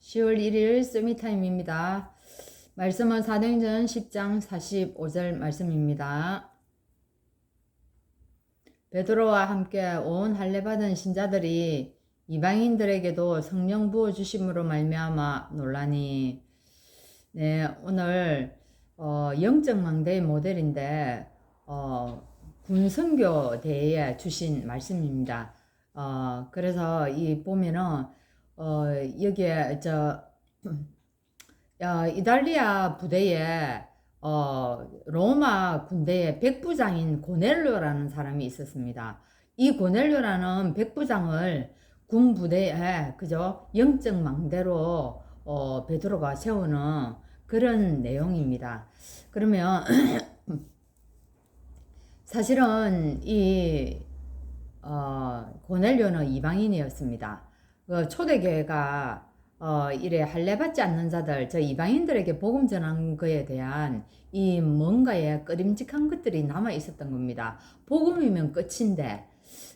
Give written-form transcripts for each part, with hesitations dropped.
10월 1일 서미타임입니다. 말씀은 사도행전 10장 45절 말씀입니다. 베드로와 함께 온 할례받은 신자들이 이방인들에게도 성령 부어주심으로 말미암아 놀라니. 네, 오늘 영적 망대의 모델인데 군선교 대회에 주신 말씀입니다. 그래서 이 보면은 여기에 이탈리아 부대에 로마 군대의 백부장인 고넬료라는 사람이 있었습니다. 이 고넬료라는 백부장을 군 부대에 그저 영적 망대로 베드로가 세우는 그런 내용입니다. 그러면 사실은 이 고넬료는 이방인이었습니다. 그 초대교회가 이래 할례받지 않는 자들, 저 이방인들에게 복음 전한 거에 대한 이 뭔가의 꺼림직한 것들이 남아 있었던 겁니다. 복음이면 끝인데,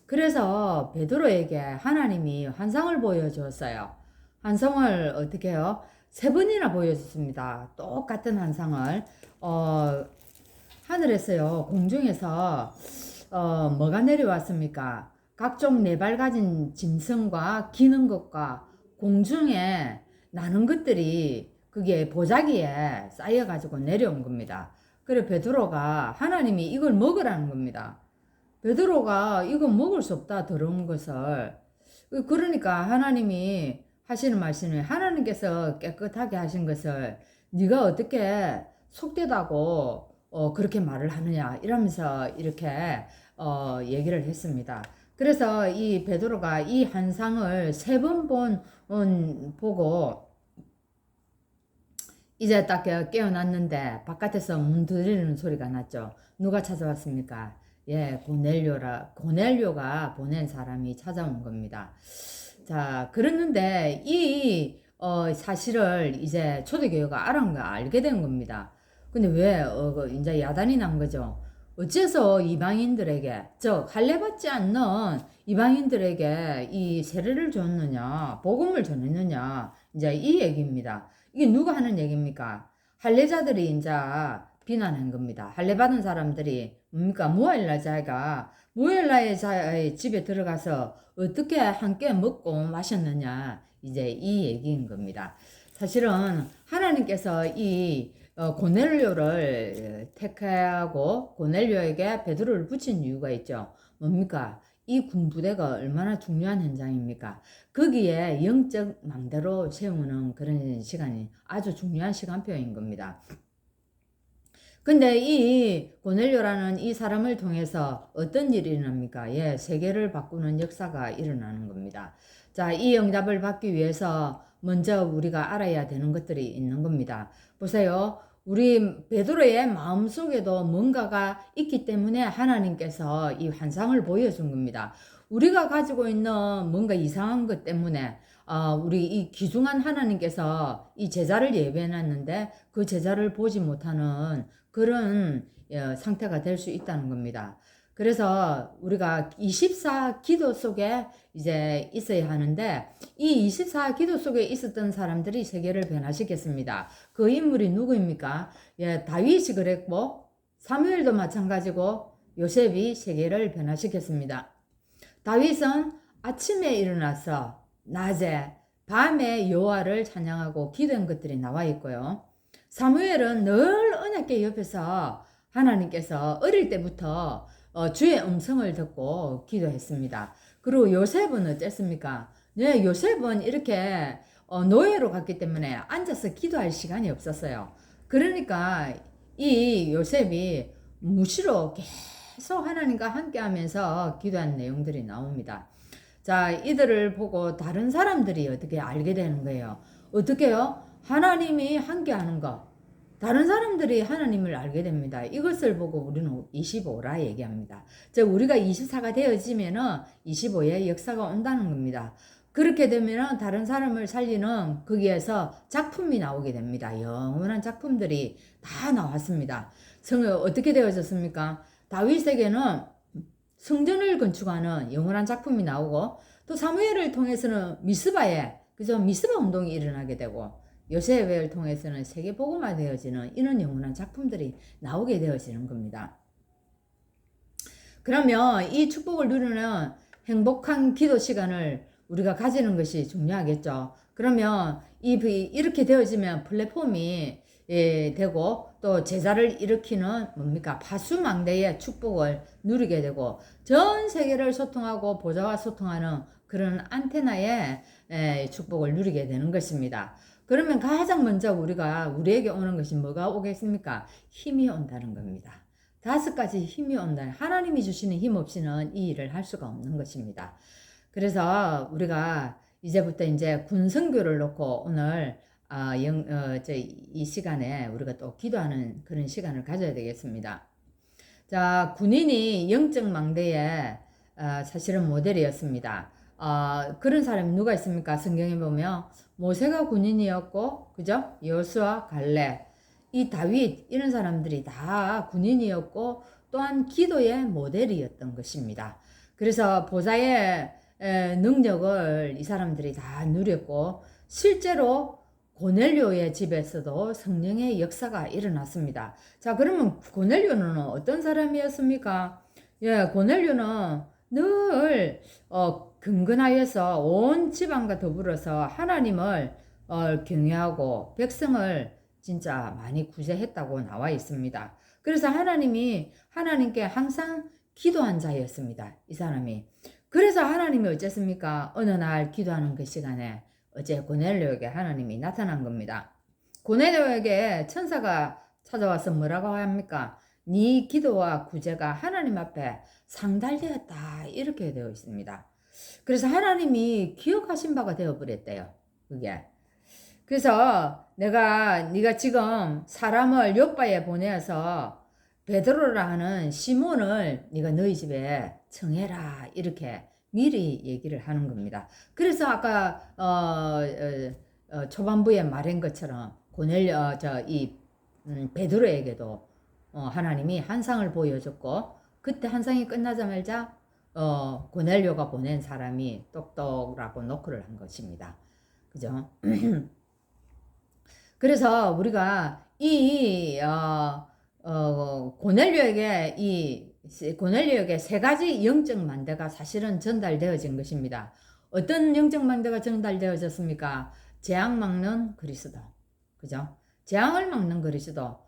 그래서 베드로에게 하나님이 환상을 보여주었어요. 환상을 어떻게 해요? 3번이나 보여줬습니다. 똑같은 환상을. 하늘에서요, 공중에서 뭐가 내려왔습니까? 각종 4발 가진 짐승과 기는 것과 공중에 나는 것들이 그게 보자기에 쌓여가지고 내려온 겁니다. 그래 베드로가 하나님이 이걸 먹으라는 겁니다. 베드로가 이거 먹을 수 없다 더러운 것을. 그러니까 하나님이 하시는 말씀이 하나님께서 깨끗하게 하신 것을 네가 어떻게 속되다고 그렇게 말을 하느냐 이러면서 이렇게 얘기를 했습니다. 그래서 이 베드로가 이 환상을 3번 보고 이제 딱 깨어났는데 바깥에서 문 두드리는 소리가 났죠. 누가 찾아왔습니까? 예, 고넬료가 보낸 사람이 찾아온 겁니다. 자, 그랬는데 이 사실을 이제 초대교회가 알게 된 겁니다. 근데 왜 이제 야단이 난 거죠. 어째서 이방인들에게, 즉 할례받지 않는 이방인들에게 이 세례를 줬느냐, 복음을 전했느냐, 이제 이 얘기입니다. 이게 누가 하는 얘기입니까? 할례자들이 이제 비난한 겁니다. 할례받은 사람들이 뭡니까? 무엘라의 자의 집에 들어가서 어떻게 함께 먹고 마셨느냐, 이제 이 얘기인 겁니다. 사실은 하나님께서 이 고넬료를 택하고 고넬료에게 베드로를 붙인 이유가 있죠. 뭡니까? 이 군부대가 얼마나 중요한 현장입니까? 거기에 영적 망대로 세우는 그런 시간이 아주 중요한 시간표인 겁니다. 근데 이 고넬료라는 이 사람을 통해서 어떤 일이 일어납니까? 예, 세계를 바꾸는 역사가 일어나는 겁니다. 자, 이 응답을 받기 위해서 먼저 우리가 알아야 되는 것들이 있는 겁니다. 보세요. 우리 베드로의 마음속에도 뭔가가 있기 때문에 하나님께서 이 환상을 보여준 겁니다. 우리가 가지고 있는 뭔가 이상한 것 때문에 우리 이 귀중한 하나님께서 이 제자를 예배해놨는데 그 제자를 보지 못하는 그런 상태가 될 수 있다는 겁니다. 그래서 우리가 24 기도 속에 이제 있어야 하는데 이 24 기도 속에 있었던 사람들이 세계를 변화시켰습니다. 그 인물이 누구입니까? 예, 다윗이 그랬고 사무엘도 마찬가지고 요셉이 세계를 변화시켰습니다. 다윗은 아침에 일어나서 낮에 밤에 여호와를 찬양하고 기도한 것들이 나와 있고요. 사무엘은 늘 언약궤 옆에서 하나님께서 어릴 때부터 주의 음성을 듣고 기도했습니다. 그리고 요셉은 어땠습니까? 네, 요셉은 이렇게 노예로 갔기 때문에 앉아서 기도할 시간이 없었어요. 그러니까 이 요셉이 무시로 계속 하나님과 함께 하면서 기도한 내용들이 나옵니다. 자, 이들을 보고 다른 사람들이 어떻게 알게 되는 거예요. 어떻게요? 하나님이 함께 하는 것. 다른 사람들이 하나님을 알게 됩니다. 이것을 보고 우리는 25라 얘기합니다. 즉 우리가 24가 되어지면은 25의 역사가 온다는 겁니다. 그렇게 되면은 다른 사람을 살리는 거기에서 작품이 나오게 됩니다. 영원한 작품들이 다 나왔습니다. 어떻게 되어졌습니까? 다윗에게는 성전을 건축하는 영원한 작품이 나오고 또 사무엘을 통해서는 미스바에 그죠? 미스바 운동이 일어나게 되고 요셉을 통해서는 세계 복음화 되어지는 이런 영원한 작품들이 나오게 되어지는 겁니다. 그러면 이 축복을 누리는 행복한 기도 시간을 우리가 가지는 것이 중요하겠죠. 그러면 이렇게 되어지면 플랫폼이 되고 또 제자를 일으키는 뭡니까? 파수망대의 축복을 누리게 되고 전 세계를 소통하고 보좌와 소통하는 그런 안테나의 축복을 누리게 되는 것입니다. 그러면 가장 먼저 우리에게 오는 것이 뭐가 오겠습니까? 힘이 온다는 겁니다. 5가지 힘이 온다. 하나님이 주시는 힘 없이는 이 일을 할 수가 없는 것입니다. 그래서 우리가 이제부터 이제 군성교를 놓고 오늘 이 시간에 우리가 또 기도하는 그런 시간을 가져야 되겠습니다. 자, 군인이 영적 망대의 사실은 모델이었습니다. 그런 사람이 누가 있습니까? 성경에 보면 모세가 군인이었고, 그죠? 여호수아, 갈렙, 이 다윗 이런 사람들이 다 군인이었고 또한 기도의 모델이었던 것입니다. 그래서 보좌의 능력을 이 사람들이 다 누렸고 실제로 고넬료의 집에서도 성령의 역사가 일어났습니다. 자, 그러면 고넬료는 어떤 사람이었습니까? 예, 고넬료는 늘 근근하여서 온 집안과 더불어서 하나님을 경외하고 백성을 진짜 많이 구제했다고 나와 있습니다. 그래서 하나님께 항상 기도한 자였습니다. 이 사람이. 그래서 하나님이 어쨌습니까? 어느 날 기도하는 그 시간에 어제 고넬료에게 하나님이 나타난 겁니다. 고넬료에게 천사가 찾아와서 뭐라고 합니까? 네 기도와 구제가 하나님 앞에 상달되었다. 이렇게 되어 있습니다. 그래서 하나님이 기억하신 바가 되어버렸대요. 그게. 그래서 네가 지금 사람을 요바에 보내서 베드로라 하는 시몬을 네가 너희 집에 청해라 이렇게 미리 얘기를 하는 겁니다. 그래서 아까 초반부에 말한 것처럼 베드로에게도 하나님이 한상을 보여줬고 그때 한상이 끝나자마자 고넬료가 보낸 사람이 똑똑라고 노크를 한 것입니다. 그죠? 그래서 우리가 고넬료에게 3가지 영적 만대가 사실은 전달되어진 것입니다. 어떤 영적 만대가 전달되어졌습니까? 재앙 막는 그리스도. 그죠? 재앙을 막는 그리스도.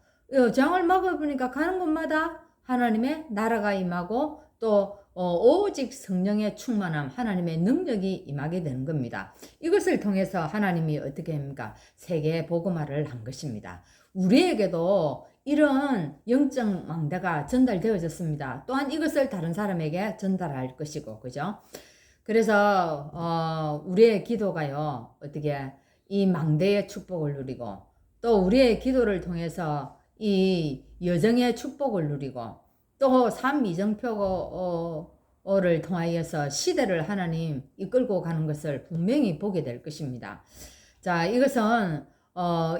재앙을 막아보니까 가는 곳마다 하나님의 나라가 임하고 또 오직 성령의 충만함, 하나님의 능력이 임하게 되는 겁니다. 이것을 통해서 하나님이 어떻게 합니까? 세계 복음화를 한 것입니다. 우리에게도 이런 영적 망대가 전달되어졌습니다. 또한 이것을 다른 사람에게 전달할 것이고, 그죠? 그래서 우리의 기도가요, 어떻게 이 망대의 축복을 누리고, 또 우리의 기도를 통해서 이 여정의 축복을 누리고, 또 삼위정표를 통하여서 시대를 하나님 이끌고 가는 것을 분명히 보게 될 것입니다. 자, 이것은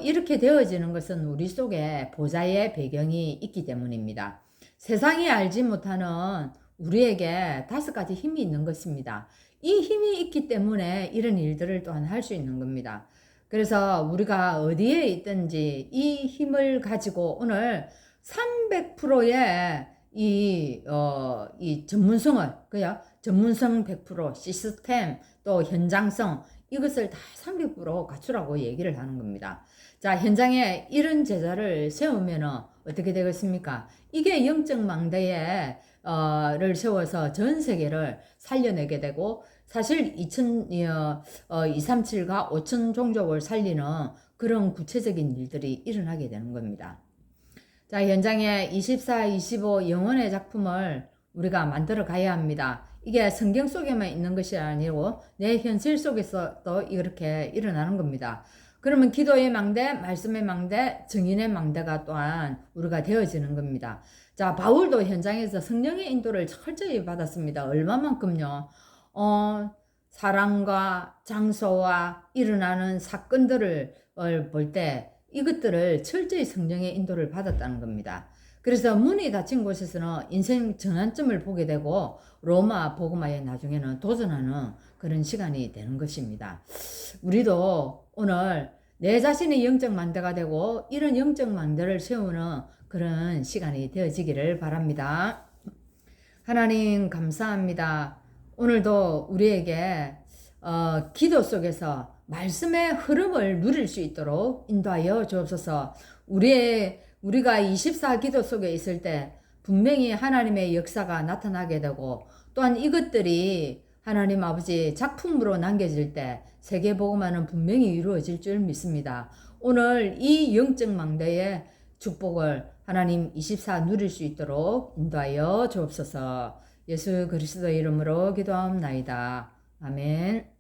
이렇게 되어지는 것은 우리 속에 보좌의 배경이 있기 때문입니다. 세상이 알지 못하는 우리에게 5가지 힘이 있는 것입니다. 이 힘이 있기 때문에 이런 일들을 또한 할 수 있는 겁니다. 그래서 우리가 어디에 있든지 이 힘을 가지고 오늘 300%의 이 전문성을, 전문성 100%, 시스템, 또 현장성, 이것을 다 300% 갖추라고 얘기를 하는 겁니다. 자, 현장에 이런 제자를 세우면 어떻게 되겠습니까? 이게 영적 망대에 를 세워서 전 세계를 살려내게 되고, 사실 237과 5천 종족을 살리는 그런 구체적인 일들이 일어나게 되는 겁니다. 자, 현장에 24, 25 영혼의 작품을 우리가 만들어 가야 합니다. 이게 성경 속에만 있는 것이 아니고 내 현실 속에서도 이렇게 일어나는 겁니다. 그러면 기도의 망대, 말씀의 망대, 증인의 망대가 또한 우리가 되어지는 겁니다. 자, 바울도 현장에서 성령의 인도를 철저히 받았습니다. 얼마만큼요? 사람과 장소와 일어나는 사건들을 볼 때 이것들을 철저히 성령의 인도를 받았다는 겁니다. 그래서 문이 닫힌 곳에서는 인생 전환점을 보게 되고 로마 복음화에 나중에는 도전하는 그런 시간이 되는 것입니다. 우리도 오늘 내 자신의 영적 망대가 되고 이런 영적 망대를 세우는 그런 시간이 되어지기를 바랍니다. 하나님 감사합니다. 오늘도 우리에게 기도 속에서 말씀의 흐름을 누릴 수 있도록 인도하여 주옵소서. 우리가 24 기도 속에 있을 때 분명히 하나님의 역사가 나타나게 되고 또한 이것들이 하나님 아버지 작품으로 남겨질 때 세계복음화는 분명히 이루어질 줄 믿습니다. 오늘 이 영적 망대의 축복을 하나님 24 누릴 수 있도록 인도하여 주옵소서. 예수 그리스도 이름으로 기도하옵나이다. 아멘.